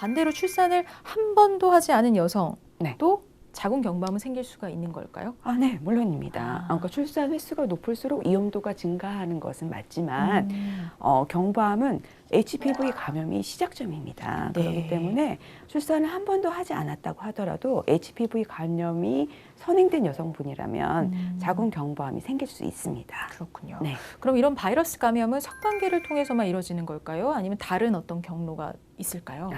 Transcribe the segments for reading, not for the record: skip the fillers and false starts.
반대로 출산을 한 번도 하지 않은 여성도 네. 자궁 경부암은 생길 수가 있는 걸까요? 네, 물론입니다. 아. 그러니까 출산 횟수가 높을수록 위험도가 증가하는 것은 맞지만 경부암은 HPV 감염이 시작점입니다. 네. 그렇기 때문에 출산을 한 번도 하지 않았다고 하더라도 HPV 감염이 선행된 여성분이라면 자궁 경부암이 생길 수 있습니다. 그렇군요. 네. 그럼 이런 바이러스 감염은 성관계를 통해서만 이루어지는 걸까요? 아니면 다른 어떤 경로가 있을까요?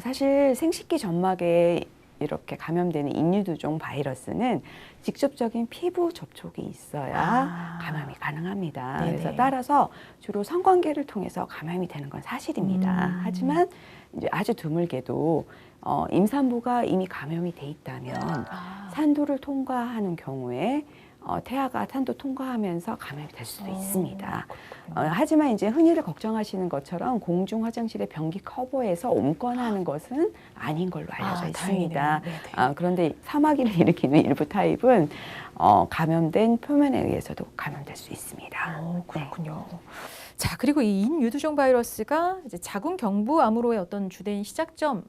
사실 생식기 점막에 이렇게 감염되는 인유두종 바이러스는 직접적인 피부 접촉이 있어야 감염이 가능합니다. 네네. 그래서 따라서 주로 성관계를 통해서 감염이 되는 건 사실입니다. 하지만 이제 아주 드물게도 임산부가 이미 감염이 돼 있다면 산도를 통과하는 경우에 태아가 산도 통과하면서 감염이 될 수도 있습니다. 하지만 이제 흔히들 걱정하시는 것처럼 공중 화장실의 변기 커버에서 옮거나는 것은 아닌 걸로 알려져 있습니다. 그런데 사마귀를 일으키는 일부 타입은 감염된 표면에 의해서도 감염될 수 있습니다. 그렇군요. 자, 그리고 이 인유두종 바이러스가 이제 자궁 경부암으로의 어떤 주된 시작점인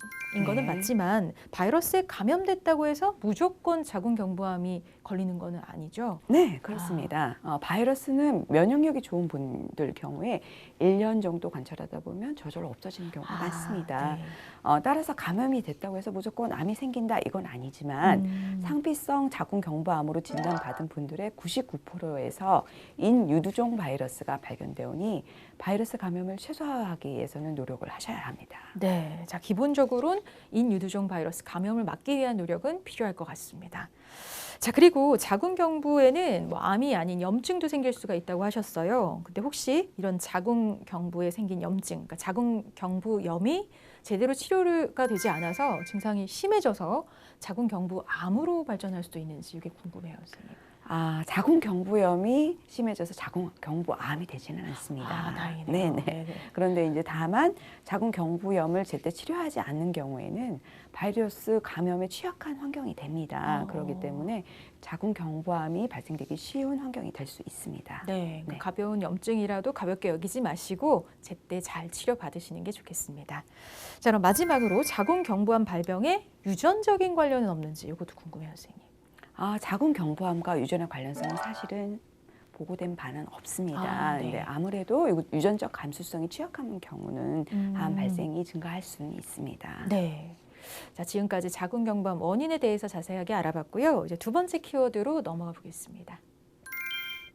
거는 맞지만 바이러스에 감염됐다고 해서 무조건 자궁 경부암이 걸리는 거는 아니죠? 네, 그렇습니다. 바이러스는 면역력이 좋은 분들 경우에 1년 정도 관찰하다 보면 저절로 없어지는 경우가 많습니다. 네. 따라서 감염이 됐다고 해서 무조건 암이 생긴다 이건 아니지만 상피성 자궁 경부암으로 진단받은 분들의 99%에서 인유두종 바이러스가 발견되오니 바이러스 감염을 최소화하기 위해서는 노력을 하셔야 합니다. 네, 자 기본적으로는 인유두종 바이러스 감염을 막기 위한 노력은 필요할 것 같습니다. 자, 그리고 자궁 경부에는 뭐 암이 아닌 염증도 생길 수가 있다고 하셨어요. 근데 혹시 이런 자궁 경부에 생긴 염증, 그러니까 자궁 경부염이 제대로 치료가 되지 않아서 증상이 심해져서 자궁 경부암으로 발전할 수도 있는지 이게 궁금해요, 선생님. 자궁 경부염이 심해져서 자궁 경부암이 되지는 않습니다. 다행이네요. 네네. 그런데 이제 다만 자궁 경부염을 제때 치료하지 않는 경우에는 바이러스 감염에 취약한 환경이 됩니다. 그렇기 때문에 자궁 경부암이 발생되기 쉬운 환경이 될 수 있습니다. 네, 가벼운 염증이라도 가볍게 여기지 마시고 제때 잘 치료 받으시는 게 좋겠습니다. 자, 그럼 마지막으로 자궁 경부암 발병에 유전적인 관련은 없는지 이것도 궁금해요, 선생님. 자궁 경부암과 유전의 관련성은 사실은 보고된 바는 없습니다. 네. 근데 아무래도 유전적 감수성이 취약한 경우는 암 발생이 증가할 수는 있습니다. 네. 자, 지금까지 자궁 경부암 원인에 대해서 자세하게 알아봤고요. 이제 두 번째 키워드로 넘어가 보겠습니다.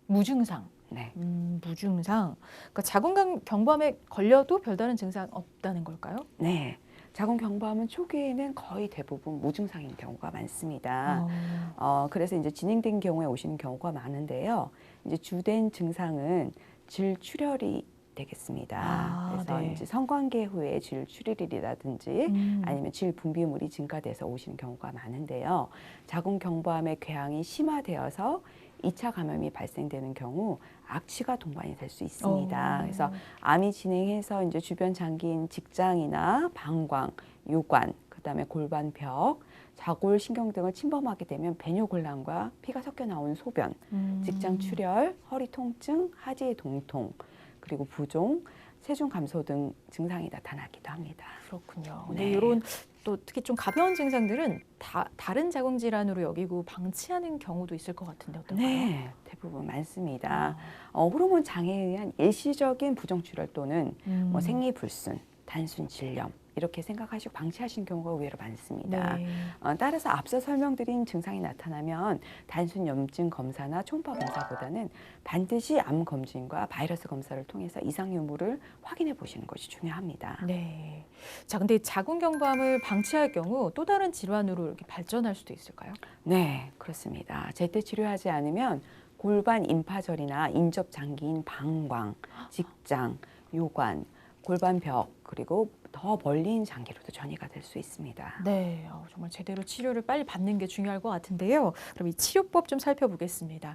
무증상. 네. 무증상. 그러니까 자궁 경부암에 걸려도 별다른 증상 없다는 걸까요? 네. 자궁 경부암은 초기에는 거의 대부분 무증상인 경우가 많습니다. 그래서 이제 진행된 경우에 오시는 경우가 많은데요. 이제 주된 증상은 질출혈이 되겠습니다. 그래서 이제 성관계 후에 질출혈이라든지 아니면 질분비물이 증가돼서 오시는 경우가 많은데요. 자궁 경부암의 궤양이 심화되어서 2차 감염이 발생되는 경우 악취가 동반이 될 수 있습니다. 그래서 암이 진행해서 이제 주변 장기인 직장이나 방광, 요관, 그다음에 골반벽, 좌골 신경 등을 침범하게 되면 배뇨곤란과 피가 섞여 나오는 소변, 직장 출혈, 허리 통증, 하지 동통, 그리고 부종, 체중 감소 등 증상이 나타나기도 합니다. 그렇군요. 근데 이런 또 특히 좀 가벼운 증상들은 다른 자궁 질환으로 여기고 방치하는 경우도 있을 것 같은데 어떨까요? 네, 대부분 많습니다. 호르몬 장애에 의한 일시적인 부정출혈 또는 생리불순, 단순 질염 이렇게 생각하시고 방치하시는 경우가 의외로 많습니다. 따라서 앞서 설명드린 증상이 나타나면 단순 염증 검사나 초음파 검사보다는 반드시 암 검진과 바이러스 검사를 통해서 이상 유무를 확인해 보시는 것이 중요합니다. 네. 자, 근데 자궁 경부암을 방치할 경우 또 다른 질환으로 이렇게 발전할 수도 있을까요? 네, 그렇습니다. 제때 치료하지 않으면 골반 임파절이나 인접 장기인 방광, 직장, 요관, 골반벽 그리고 더 멀리인 장기로도 전이가 될 수 있습니다. 네, 정말 제대로 치료를 빨리 받는 게 중요할 것 같은데요. 그럼 이 치료법 좀 살펴보겠습니다.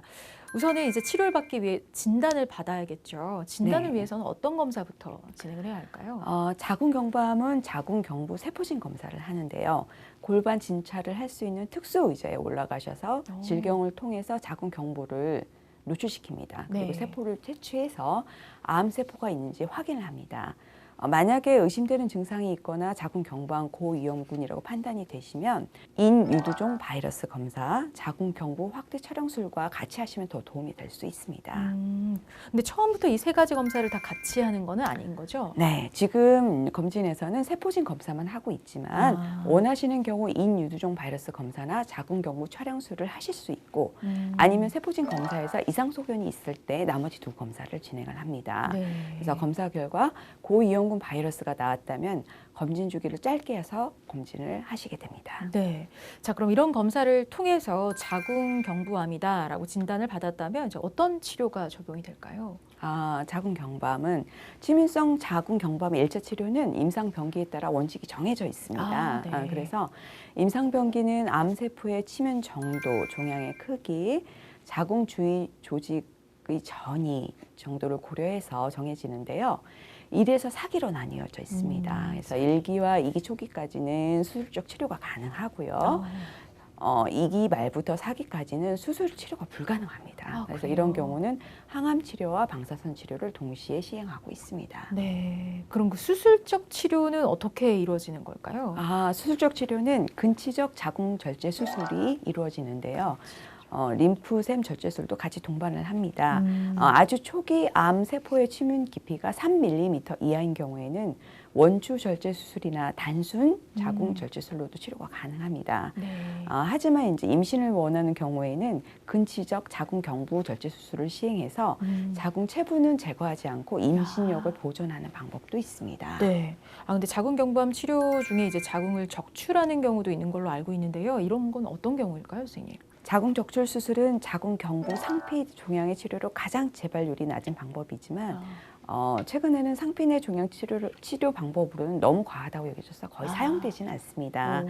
우선은 이제 치료를 받기 위해 진단을 받아야겠죠. 진단을 위해서는 어떤 검사부터 진행을 해야 할까요? 자궁 경부암은 자궁 경부 세포진 검사를 하는데요. 골반 진찰을 할 수 있는 특수 의자에 올라가셔서 질경을 통해서 자궁 경부를 노출시킵니다. 그리고 세포를 채취해서 암세포가 있는지 확인을 합니다. 만약에 의심되는 증상이 있거나 자궁 경부암 고위험군이라고 판단이 되시면 인유두종 바이러스 검사, 자궁 경부 확대 촬영술과 같이 하시면 더 도움이 될 수 있습니다. 근데 처음부터 이 세 가지 검사를 다 같이 하는 거는 아닌 거죠? 네, 지금 검진에서는 세포진 검사만 하고 있지만 원하시는 경우 인유두종 바이러스 검사나 자궁 경부 촬영술을 하실 수 있고 아니면 세포진 검사에서 이상 소견이 있을 때 나머지 두 검사를 진행을 합니다. 네. 그래서 검사 결과 고위험군 바이러스가 나왔다면 검진 주기를 짧게 해서 검진을 하시게 됩니다. 네. 자, 그럼 이런 검사를 통해서 자궁 경부암이다라고 진단을 받았다면 이제 어떤 치료가 적용이 될까요? 자궁 경부암은 치민성 자궁 경부암의 일차 치료는 임상 병기에 따라 원칙이 정해져 있습니다. 네. 그래서 임상 병기는 암세포의 치면 정도, 종양의 크기, 자궁 주위 조직의 전이 정도를 고려해서 정해지는데요. 1에서 4기로 나뉘어져 있습니다. 그래서 1기와 2기 초기까지는 수술적 치료가 가능하고요. 2기 말부터 4기까지는 수술 치료가 불가능합니다. 그래서 그래요? 이런 경우는 항암 치료와 방사선 치료를 동시에 시행하고 있습니다. 네. 그럼 그 수술적 치료는 어떻게 이루어지는 걸까요? 수술적 치료는 근치적 자궁 절제 수술이 이루어지는데요. 림프샘 절제술도 같이 동반을 합니다. 아주 초기 암 세포의 침윤 깊이가 3mm 이하인 경우에는 원추 절제 수술이나 단순 자궁 절제술로도 치료가 가능합니다. 네. 하지만 이제 임신을 원하는 경우에는 근치적 자궁 경부 절제 수술을 시행해서 자궁 체부는 제거하지 않고 임신력을 보존하는 방법도 있습니다. 네. 근데 자궁 경부암 치료 중에 이제 자궁을 적출하는 경우도 있는 걸로 알고 있는데요. 이런 건 어떤 경우일까요, 선생님? 자궁 적출 수술은 자궁 경부 상피 종양의 치료로 가장 재발률이 낮은 방법이지만 최근에는 상피 내 종양 치료 방법으로는 너무 과하다고 여겨져서 거의 사용되지는 않습니다.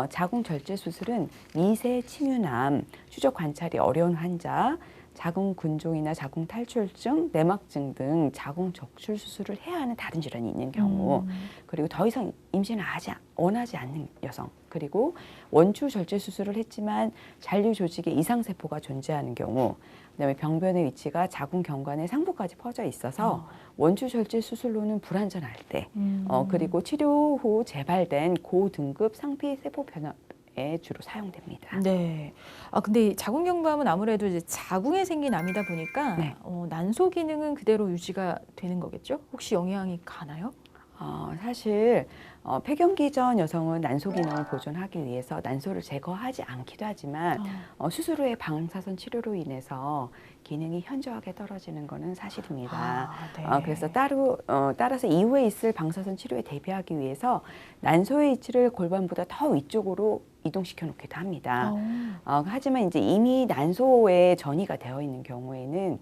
자궁 절제 수술은 미세 침유암, 추적 관찰이 어려운 환자, 자궁 근종이나 자궁 탈출증, 내막증 등 자궁 적출 수술을 해야 하는 다른 질환이 있는 경우, 그리고 더 이상 임신을 원하지 않는 여성, 그리고 원추 절제 수술을 했지만 잔류 조직에 이상 세포가 존재하는 경우, 그다음에 병변의 위치가 자궁 경관의 상부까지 퍼져 있어서 원추 절제 수술로는 불안전할 때, 그리고 치료 후 재발된 고등급 상피 세포 변화에 주로 사용됩니다. 네. 근데 이 자궁 경부암은 아무래도 이제 자궁에 생긴 암이다 보니까 네. 난소 기능은 그대로 유지가 되는 거겠죠? 혹시 영향이 가나요? 사실 폐경기 전 여성은 난소 기능을 보존하기 위해서 난소를 제거하지 않기도 하지만 수술 후에 방사선 치료로 인해서 기능이 현저하게 떨어지는 것은 사실입니다. 네. 그래서 따라서 이후에 있을 방사선 치료에 대비하기 위해서 난소의 위치를 골반보다 더 위쪽으로 이동시켜 놓기도 합니다. 하지만 이제 이미 난소에 전이가 되어 있는 경우에는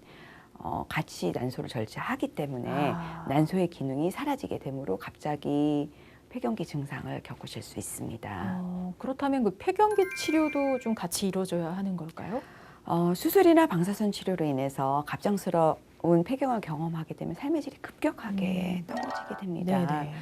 같이 난소를 절제하기 때문에 난소의 기능이 사라지게 되므로 갑자기 폐경기 증상을 겪으실 수 있습니다. 그렇다면 그 폐경기 치료도 좀 같이 이루어져야 하는 걸까요? 수술이나 방사선 치료로 인해서 갑작스러운 폐경을 경험하게 되면 삶의 질이 급격하게 떨어지게 됩니다. 네네.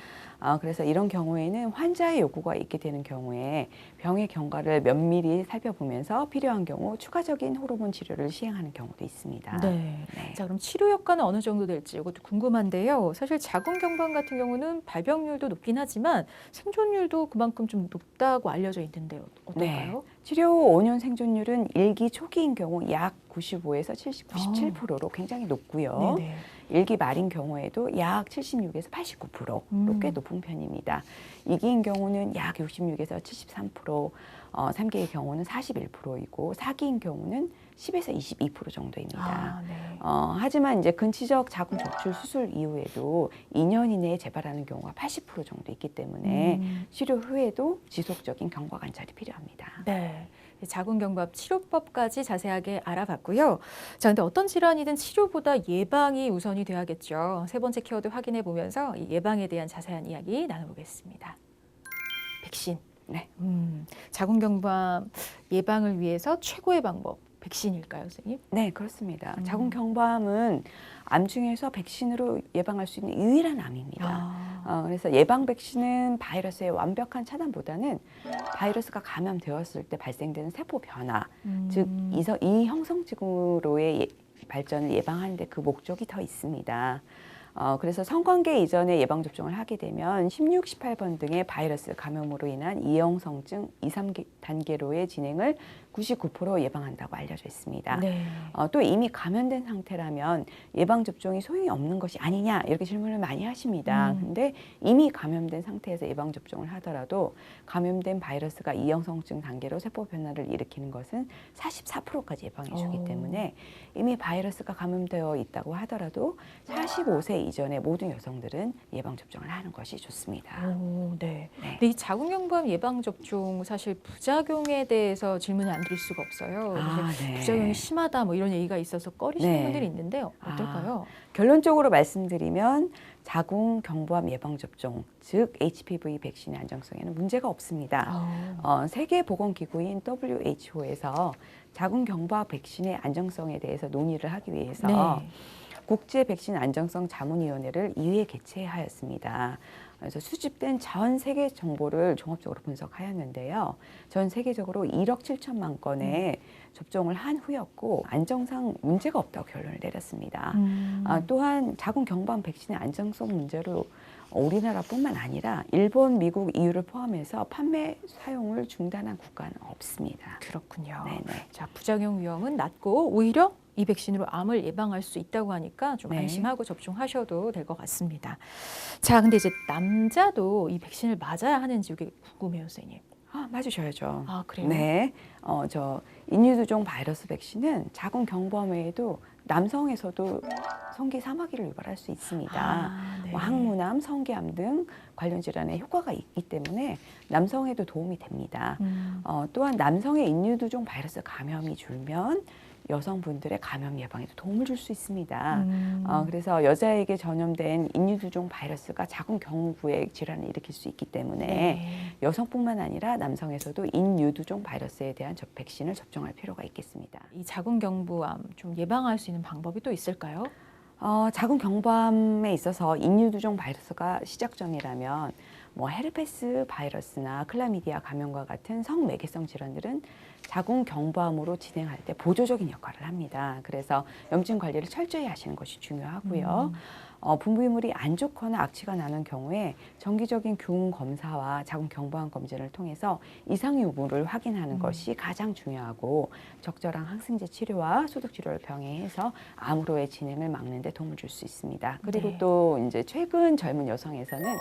그래서 이런 경우에는 환자의 요구가 있게 되는 경우에 병의 경과를 면밀히 살펴보면서 필요한 경우 추가적인 호르몬 치료를 시행하는 경우도 있습니다. 네. 네. 자, 그럼 치료 효과는 어느 정도 될지 이것도 궁금한데요. 사실 자궁 경부암 같은 경우는 발병률도 높긴 하지만 생존율도 그만큼 좀 높다고 알려져 있는데요. 어떨까요? 치료 후 5년 생존율은 1기 초기인 경우 약 95에서 70, 97%로 굉장히 높고요. 네네. 1기 말인 경우에도 약 76에서 89%로 꽤 높은 편입니다. 2기인 경우는 약 66에서 73%, 3기의 경우는 41%이고 4기인 경우는 10에서 22% 정도입니다. 네. 하지만 이제 근치적 자궁 적출 수술 이후에도 2년 이내에 재발하는 경우가 80% 정도 있기 때문에 치료 후에도 지속적인 경과 관찰이 필요합니다. 네. 자궁 경부암 치료법까지 자세하게 알아봤고요. 자, 근데 어떤 질환이든 치료보다 예방이 우선이 돼야겠죠. 세 번째 키워드 확인해 보면서 이 예방에 대한 자세한 이야기 나눠보겠습니다. 백신. 네. 자궁 경부암 예방을 위해서 최고의 방법 백신일까요, 선생님? 네, 그렇습니다. 자궁 경부암은 암 중에서 백신으로 예방할 수 있는 유일한 암입니다. 그래서 예방 백신은 바이러스의 완벽한 차단보다는 바이러스가 감염되었을 때 발생되는 세포 변화, 즉 이 형성증으로의 발전을 예방하는 데 그 목적이 더 있습니다. 그래서 성관계 이전에 예방접종을 하게 되면 16, 18번 등의 바이러스 감염으로 인한 이형성증 2, 3단계로의 진행을 99% 예방한다고 알려져 있습니다. 네. 또 이미 감염된 상태라면 예방접종이 소용이 없는 것이 아니냐 이렇게 질문을 많이 하십니다. 근데 이미 감염된 상태에서 예방접종을 하더라도 감염된 바이러스가 이형성증 단계로 세포 변화를 일으키는 것은 44%까지 예방해 주기 때문에 이미 바이러스가 감염되어 있다고 하더라도 45세 이전의 모든 여성들은 예방접종을 하는 것이 좋습니다. 오, 네. 네. 근데 이 자궁경부암 예방접종 사실 부작용에 대해서 질문을 안 드릴 수가 없어요. 네. 부작용이 심하다 뭐 이런 얘기가 있어서 꺼리시는 네. 분들이 있는데 어떨까요? 결론적으로 말씀드리면 자궁경부암 예방접종, 즉 HPV 백신의 안정성에는 문제가 없습니다. 세계보건기구인 WHO에서 자궁경부암 백신의 안정성에 대해서 논의를 하기 위해서 네. 국제 백신 안정성 자문위원회를 2회 개최하였습니다. 그래서 수집된 전 세계 정보를 종합적으로 분석하였는데요. 전 세계적으로 1억 7천만 건의 접종을 한 후였고 안정상 문제가 없다고 결론을 내렸습니다. 또한 자궁경부암 백신의 안정성 문제로 우리나라뿐만 아니라 일본, 미국, EU를 포함해서 판매 사용을 중단한 국가는 없습니다. 그렇군요. 네네. 자, 부작용 위험은 낮고 오히려 이 백신으로 암을 예방할 수 있다고 하니까 좀 네. 안심하고 접종하셔도 될 것 같습니다. 자, 근데 이제 남자도 이 백신을 맞아야 하는지 이게 궁금해요, 선생님. 맞으셔야죠. 아, 그래요? 네. 저 인유두종 바이러스 백신은 자궁경부암 외에도 남성에서도 성기 사마귀를 유발할 수 있습니다. 네. 항문암, 성기암 등 관련 질환에 효과가 있기 때문에 남성에도 도움이 됩니다. 또한 남성의 인유두종 바이러스 감염이 줄면 여성분들의 감염 예방에도 도움을 줄 수 있습니다. 그래서 여자에게 전염된 인유두종 바이러스가 자궁경부에 질환을 일으킬 수 있기 때문에 네. 여성뿐만 아니라 남성에서도 인유두종 바이러스에 대한 백신을 접종할 필요가 있겠습니다. 이 자궁경부암 좀 예방할 수 있는 방법이 또 있을까요? 자궁경부암에 있어서 인유두종 바이러스가 시작점이라면 헤르페스 바이러스나 클라미디아 감염과 같은 성매개성 질환들은 자궁경부암으로 진행할 때 보조적인 역할을 합니다. 그래서 염증 관리를 철저히 하시는 것이 중요하고요. 분비물이 안 좋거나 악취가 나는 경우에 정기적인 균 검사와 자궁경부암 검진을 통해서 이상 여부를 확인하는 것이 가장 중요하고 적절한 항생제 치료와 소독 치료를 병행해서 암으로의 진행을 막는 데 도움을 줄 수 있습니다. 그리고 네. 또 이제 최근 젊은 여성에서는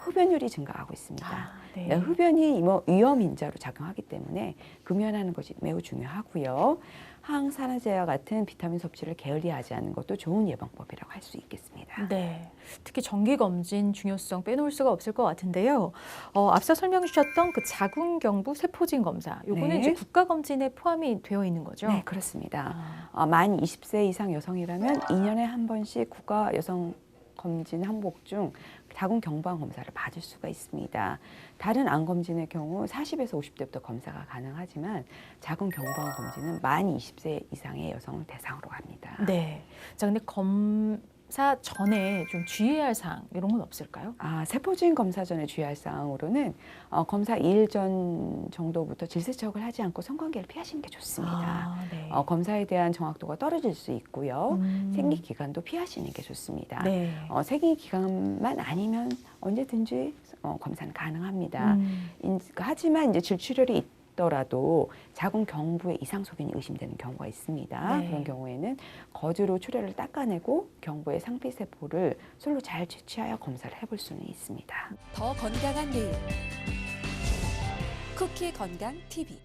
흡연율이 증가하고 있습니다. 네. 흡연이 위험 인자로 작용하기 때문에 금연하는 것이 매우 중요하고요. 항산화제와 같은 비타민 섭취를 게을리하지 않는 것도 좋은 예방법이라고 할 수 있겠습니다. 네, 특히 정기 검진 중요성 빼놓을 수가 없을 것 같은데요. 앞서 설명 주셨던 그 자궁경부 세포진 검사, 요거는 네. 이제 국가 검진에 포함이 되어 있는 거죠? 네, 그렇습니다. 만 20세 이상 여성이라면 2년에 한 번씩 국가 여성 검진 항목 중 자궁경부암 검사를 받을 수가 있습니다. 다른 암 검진의 경우 40에서 50대부터 검사가 가능하지만 자궁경부암 검진은 만 20세 이상의 여성을 대상으로 합니다. 네. 자, 근데 검사 전에 좀 주의해야 할 사항 이런 건 없을까요? 세포진 검사 전에 주의할 사항으로는 검사 2일 전 정도부터 질세척을 하지 않고 성관계를 피하시는 게 좋습니다. 네. 검사에 대한 정확도가 떨어질 수 있고요. 생리 기간도 피하시는 게 좋습니다. 네. 생리 기간만 아니면 언제든지 검사는 가능합니다. 하지만 이제 질출혈이 있더라도 자궁경부에 이상 소견이 의심되는 경우가 있습니다. 네. 그런 경우에는 거즈로 출혈을 닦아내고 경부의 상피세포를 솔로 잘 채취하여 검사를 해볼 수는 있습니다. 더 건강한 내일 쿠키 건강 TV